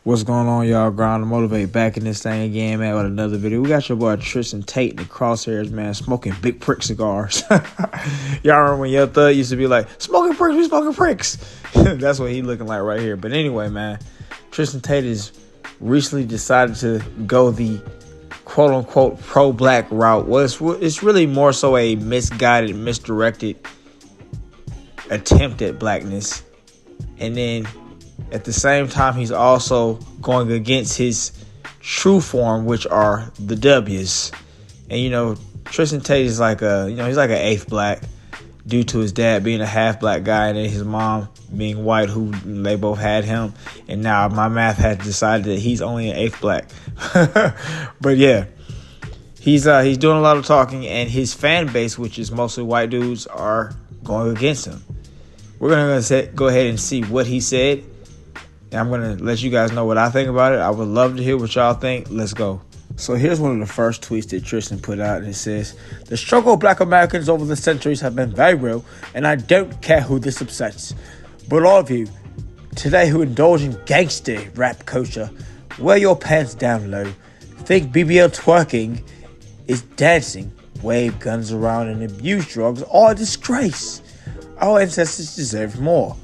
What's going on, y'all? Grind to motivate, back in this thing again, man, with another video. We got your boy Tristan Tate in the crosshairs, man, smoking big prick cigars. Y'all remember when your thug used to be like, smoking pricks, we smoking pricks. That's what he looking like right here. But anyway, man, Tristan Tate has recently decided to go the quote-unquote pro-black route. Well, it's really more so a misguided, misdirected attempt at blackness. And then at the same time, he's also going against his true form, which are the W's. And, Tristan Tate is like he's like an eighth black due to his dad being a half black guy and then his mom being white, who they both had him. And now my math has decided that he's only an eighth black. But yeah, he's doing a lot of talking, and his fan base, which is mostly white dudes, are going against him. We're going to go ahead and see what he said. And I'm going to let you guys know what I think about it. I would love to hear what y'all think. Let's go. So here's one of the first tweets that Tristan put out. And it says, "The struggle of black Americans over the centuries have been very real, and I don't care who this upsets. But all of you today who indulge in gangster rap culture, wear your pants down low. Think BBL twerking is dancing, wave guns around, and abuse drugs are a disgrace. Our ancestors deserve more.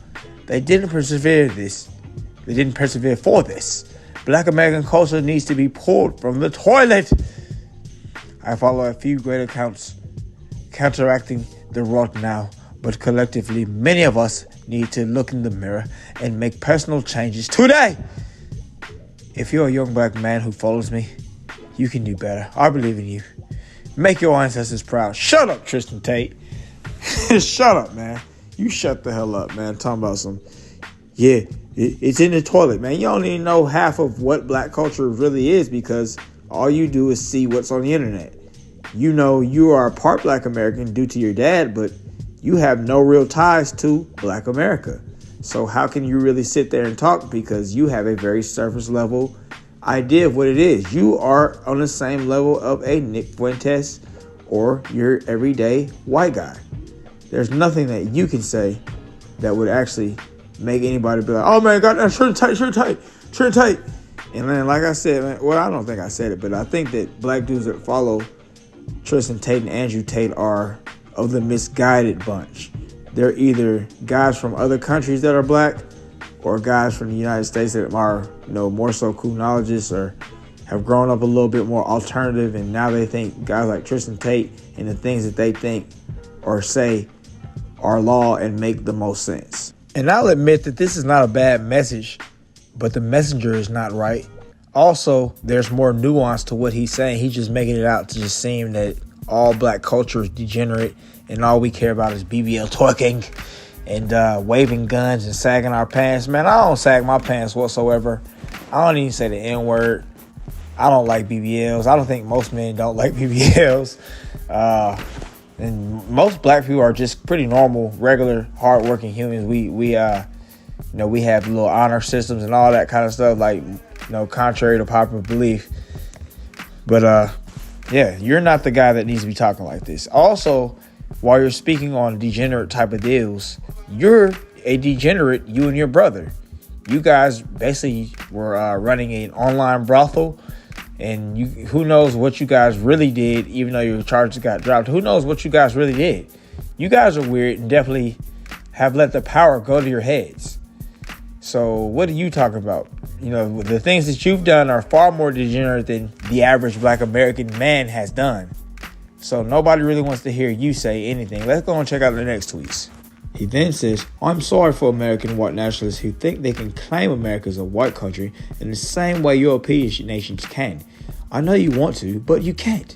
They didn't persevere for this. Black American culture needs to be pulled from the toilet. I follow a few great accounts counteracting the rot now, but collectively, many of us need to look in the mirror and make personal changes today. If you're a young black man who follows me, you can do better. I believe in you. Make your ancestors proud." Shut up, Tristan Tate. Shut up, man. You shut the hell up, man. Talking about some, it's in the toilet, man. You don't even know half of what black culture really is, because all you do is see what's on the internet. You are a part black American due to your dad, but you have no real ties to black America. So how can you really sit there and talk? Because you have a very surface level idea of what it is. You are on the same level of a Nick Fuentes or your everyday white guy. There's nothing that you can say that would actually make anybody be like, "Oh man, goddamn, Tristan Tate." And then, like I said, man, well, I don't think I said it, but I think that black dudes that follow Tristan Tate and Andrew Tate are of the misguided bunch. They're either guys from other countries that are black, or guys from the United States that are, more so criminologists or have grown up a little bit more alternative, and now they think guys like Tristan Tate and the things that they think or say are law and make the most sense. And I'll admit that this is not a bad message, but the messenger is not right. Also, there's more nuance to what he's saying. He's just making it out to just seem that all black culture is degenerate and all we care about is BBL twerking and waving guns and sagging our pants. Man, I don't sag my pants whatsoever. I don't even say the N-word. I don't like BBLs. I don't think most men don't like BBLs. And most black people are just pretty normal, regular, hardworking humans. We have little honor systems and all that kind of stuff, like, contrary to popular belief. But you're not the guy that needs to be talking like this. Also, while you're speaking on degenerate type of deals, you're a degenerate, you and your brother. You guys basically were running an online brothel. And who knows what you guys really did, even though your charges got dropped. Who knows what you guys really did? You guys are weird and definitely have let the power go to your heads. So what are you talking about? The things that you've done are far more degenerate than the average black American man has done. So nobody really wants to hear you say anything. Let's go and check out the next tweets. He then says, "I'm sorry for American white nationalists who think they can claim America as a white country in the same way European nations can. I know you want to, but you can't.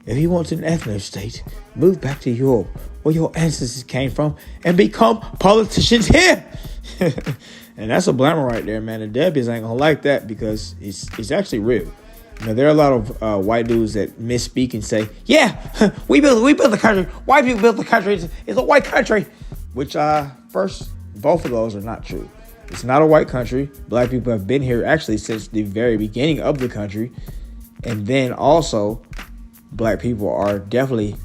If you want an ethno-state, move back to Europe, where your ancestors came from, and become politicians here." And that's a blammer right there, man. The W's ain't gonna like that, because it's actually real. There are a lot of white dudes that misspeak and say, we built the country. White people built the country. It's a white country. Which, first, both of those are not true. It's not a white country. Black people have been here actually since the very beginning of the country. And then also, black people are definitely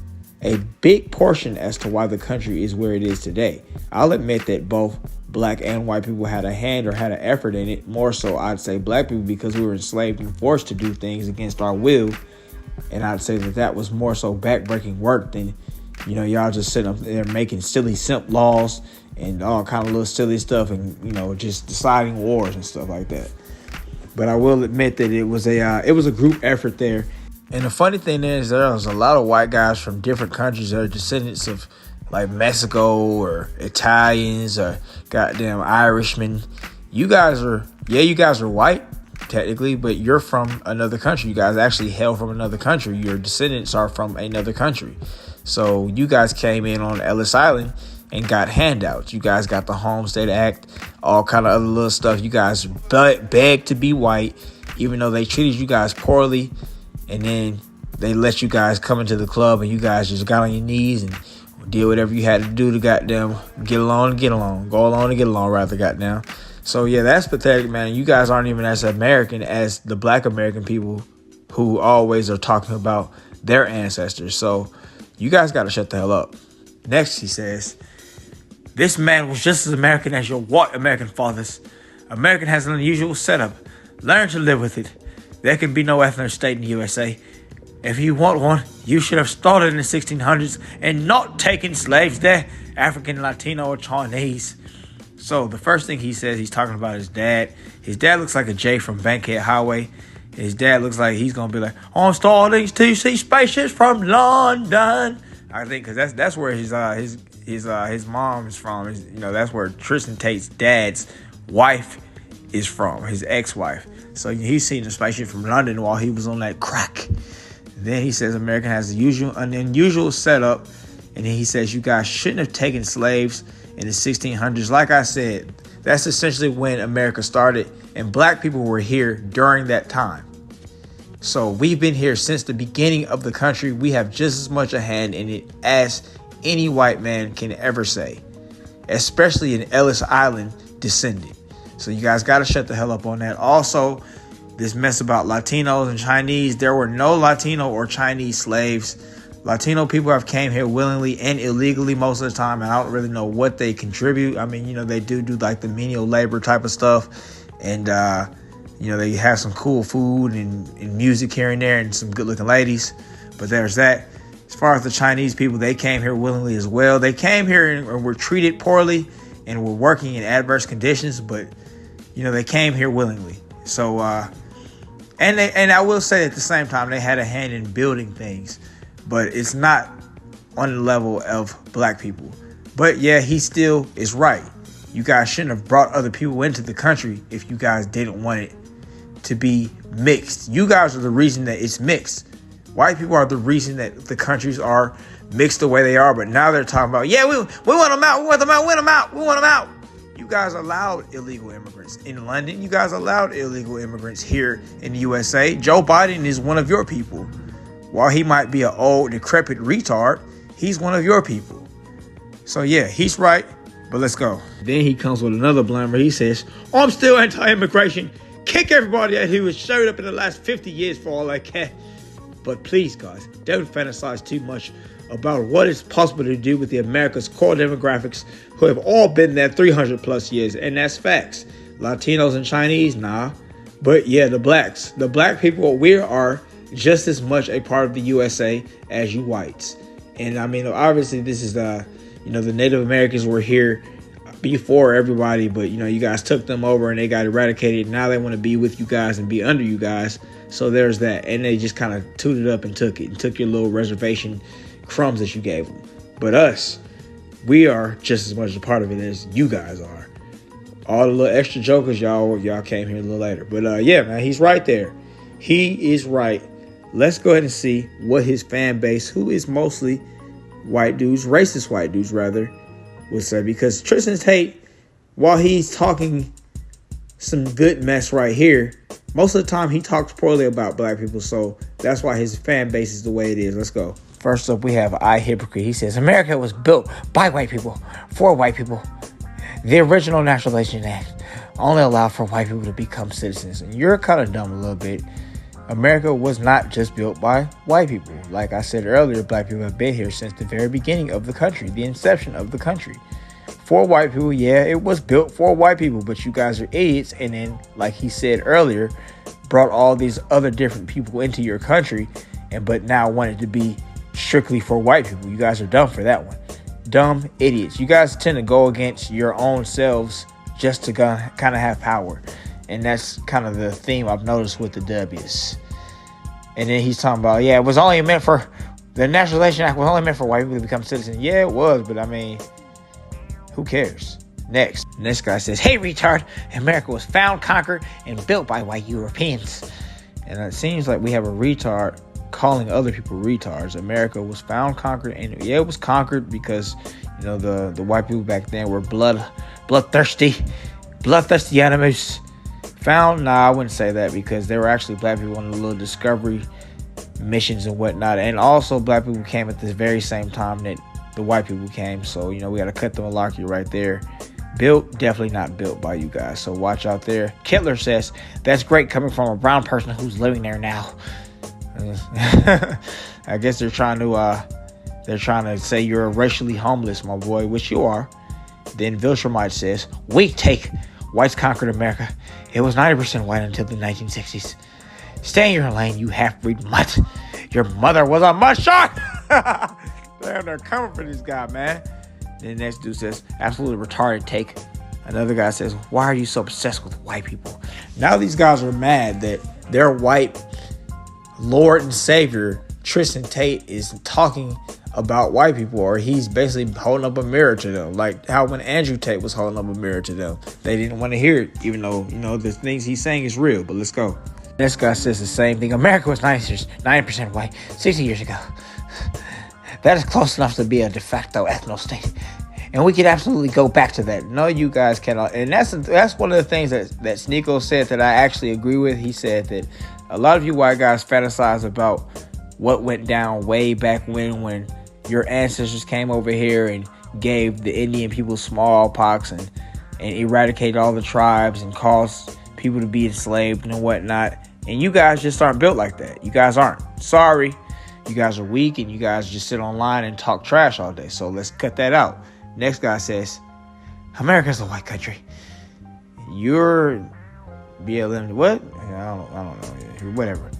a big portion as to why the country is where it is today. I'll admit that both black and white people had a hand or had an effort in it. More so, I'd say black people, because we were enslaved and forced to do things against our will. And I'd say that was more so backbreaking work than, y'all just sitting up there making silly simp laws and all kind of little silly stuff and, just deciding wars and stuff like that. But I will admit that it was a group effort there. And the funny thing is, there was a lot of white guys from different countries that are descendants of like Mexico or Italians or goddamn Irishmen. You guys are white technically, but you're from another country. You guys actually hail from another country. Your descendants are from another country. So you guys came in on Ellis Island and got handouts. You guys got the Homestead Act, all kind of other little stuff. You guys begged to be white, even though they treated you guys poorly. And then they let you guys come into the club and you guys just got on your knees and did whatever you had to do to goddamn get along, go along and get along, rather, goddamn. So yeah, that's pathetic, man. You guys aren't even as American as the black American people who always are talking about their ancestors. So you guys got to shut the hell up. Next, he says, this man was just as American as your white American fathers. American has an unusual setup. Learn to live with it. There can be no ethnic state in the USA. If you want one, you should have started in the 1600s and not taken slaves there, African, Latino, or Chinese. So the first thing he says, he's talking about his dad. His dad looks like a J from Bankhead Highway. His dad looks like he's going to be like, I'm starting to see spaceships from London. I think because that's where his mom is from. That's where Tristan Tate's dad's wife is from, his ex-wife. So he's seen a spaceship from London while he was on that crack. Then he says America has an unusual setup. And then he says you guys shouldn't have taken slaves in the 1600s. Like I said, that's essentially when America started. And black people were here during that time. So we've been here since the beginning of the country. We have just as much a hand in it as any white man can ever say. Especially an Ellis Island descendant. So you guys got to shut the hell up on that. Also, this mess about Latinos and Chinese. There were no Latino or Chinese slaves. Latino people have came here willingly and illegally most of the time. And I don't really know what they contribute. I mean, they do like the menial labor type of stuff. And, they have some cool food and music here and there and some good looking ladies. But there's that. As far as the Chinese people, they came here willingly as well. They came here and were treated poorly and were working in adverse conditions. But they came here willingly. So, and I will say at the same time, they had a hand in building things, but it's not on the level of black people. But yeah, he still is right. You guys shouldn't have brought other people into the country if you guys didn't want it to be mixed. You guys are the reason that it's mixed. White people are the reason that the countries are mixed the way they are. But now they're talking about, yeah, we want them out. We want them out. We want them out. You guys allowed illegal immigrants in London. You guys allowed illegal immigrants here in the USA. Joe Biden is one of your people. While he might be an old, decrepit retard, he's one of your people. So yeah, he's right, but let's go. Then he comes with another blunder. He says, I'm still anti-immigration. Kick everybody out who has showed up in the last 50 years for all I care. But please, guys, don't fantasize too much about what is possible to do with the America's core demographics who have all been there 300 plus years. And that's facts. Latinos and Chinese, nah. But yeah, the blacks. The black people, we are just as much a part of the USA as you whites. And I mean, obviously this is the Native Americans were here before everybody, but you guys took them over and they got eradicated. Now they want to be with you guys and be under you guys. So there's that. And they just kind of tooted up and took it and took your little reservation crumbs that you gave them. But us, we are just as much a part of it as you guys are. All the little extra jokers, y'all came here a little later. But yeah, man, he's right there. He is right. Let's go ahead and see what his fan base, who is mostly white dudes, racist white dudes rather, would say. Because Tristan Tate, while he's talking some good mess right here, most of the time he talks poorly about black people. So that's why his fan base is the way it is. Let's go. First up, we have I Hypocrite. He says, America was built by white people, for white people. The original Naturalization Act only allowed for white people to become citizens. And you're kind of dumb a little bit. America was not just built by white people. Like I said earlier, black people have been here since the very beginning of the country, the inception of the country. for white people. Yeah, it was built for white people, but you guys are idiots. And then, like he said earlier, brought all these other different people into your country, but now want it to be strictly for white people. You guys are dumb for that one. Dumb idiots. You guys tend to go against your own selves just to kind of have power. And that's kind of the theme I've noticed with the W's. And then he's talking about, yeah, it was only meant for, the Naturalization Act was only meant for white people to become citizens. Yeah, it was, but I mean, who cares? Next guy says, hey, retard, America was found, conquered, and built by white Europeans. And it seems like we have a retard calling other people retards. America was found, conquered, and yeah, it was conquered because, you know, the white people back then were bloodthirsty animals. Found? Nah, I wouldn't say that, because there were actually black people on the little discovery missions and whatnot. And also black people came at the very same time that the white people came. So, you know, we got to cut them a locky right there. Built, definitely not built by you guys. So watch out there. Kittler says, that's great coming from a brown person who's living there now. I guess they're trying to say you're racially homeless, my boy, which you are. Then Vilshamite says, we take whites conquered America. It was 90% white until the 1960s. Stay in your lane, you half-breed mutt. Your mother was a mutt shark. Damn, they're coming for this guy, man. Then the next dude says, absolutely retarded take. Another guy says, why are you so obsessed with white people? Now these guys are mad that their white Lord and Savior, Tristan Tate, is talking about white people, or he's basically holding up a mirror to them, like how when Andrew Tate was holding up a mirror to them. They didn't want to hear it, even though, you know, the things he's saying is real. But let's go. This guy says the same thing. America was 90% white 60 years ago. That is close enough to be a de facto ethno state, and we could absolutely go back to that. No, you guys cannot. And that's one of the things that Sneeko said that I actually agree with. He said that a lot of you white guys fantasize about what went down way back when your ancestors came over here and gave the Indian people smallpox and eradicated all the tribes and caused people to be enslaved and whatnot. And you guys just aren't built like that. You guys aren't. Sorry. You guys are weak, and you guys just sit online and talk trash all day. So let's cut that out. Next guy says, America's a white country. You're BLM. What? I don't know. Whatever.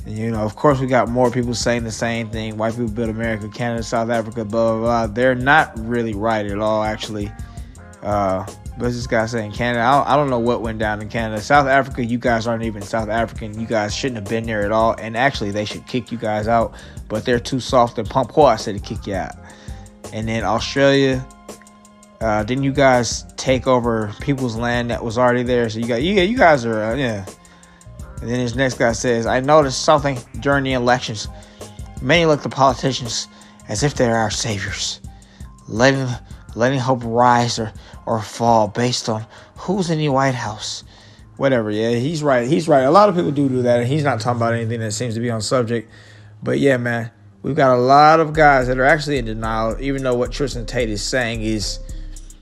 And, you know, of course, we got more people saying the same thing. White people built America, Canada, South Africa, blah, blah, blah. They're not really right at all, actually. But this guy saying Canada, I don't know what went down in Canada. South Africa, you guys aren't even South African. You guys shouldn't have been there at all. And actually, they should kick you guys out. But they're too soft and pump horse to kick you out. And then Australia, didn't you guys take over people's land that was already there? So you guys are, yeah. And then his next guy says, I noticed something during the elections. Many look to politicians as if they're our saviors, letting hope rise or fall based on who's in the White House. Whatever, yeah, he's right. A lot of people do that, and he's not talking about anything that seems to be on subject. But yeah, man, we've got a lot of guys that are actually in denial, even though what Tristan Tate is saying is,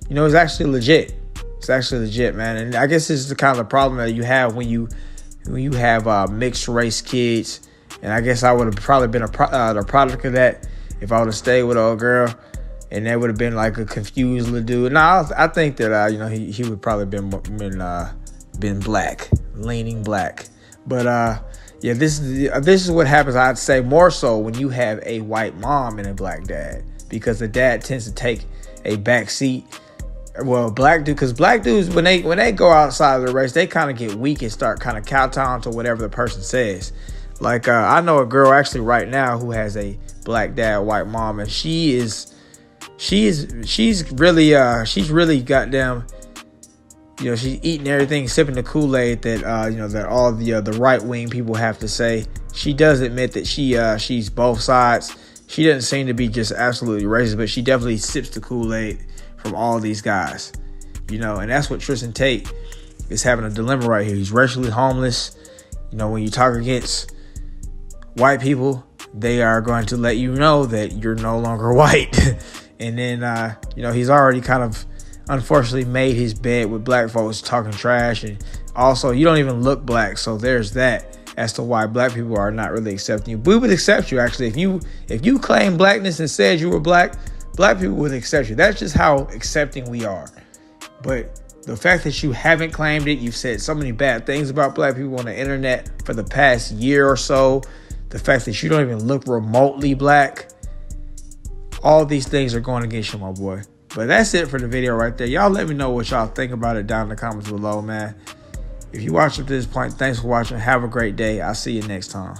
you know, it's actually legit. It's actually legit, man. And I guess this is the kind of problem that you have when you have mixed race kids. And I guess I would have probably been the product of that if I would have stayed with an old girl. And that would have been like a confused little dude. No, I think that you know, he would probably been black, leaning black. But yeah, this is what happens. I'd say more so when you have a white mom and a black dad, because the dad tends to take a back seat. Well, black dudes when they go outside of the race, they kind of get weak and start kind of kowtowing to whatever the person says. Like I know a girl actually right now who has a black dad, white mom, and she's really goddamn, you know, she's eating everything, sipping the Kool-Aid that you know, that all the right wing people have to say. She does admit that she's both sides. She doesn't seem to be just absolutely racist, but she definitely sips the Kool-Aid from all these guys, you know. And that's what Tristan Tate is having a dilemma right here. He's racially homeless. You know, when you talk against white people, they are going to let you know that you're no longer white. And then, you know, he's already kind of unfortunately made his bed with black folks talking trash. And also, you don't even look black. So there's that as to why black people are not really accepting you. We would accept you, actually. If you claim blackness and said you were black, black people would accept you. That's just how accepting we are. But the fact that you haven't claimed it, you've said so many bad things about black people on the internet for the past year or so, the fact that you don't even look remotely black, all these things are going against you, my boy. But that's it for the video right there. Y'all let me know what y'all think about it down in the comments below, man. If you watched up to this point, thanks for watching. Have a great day. I'll see you next time.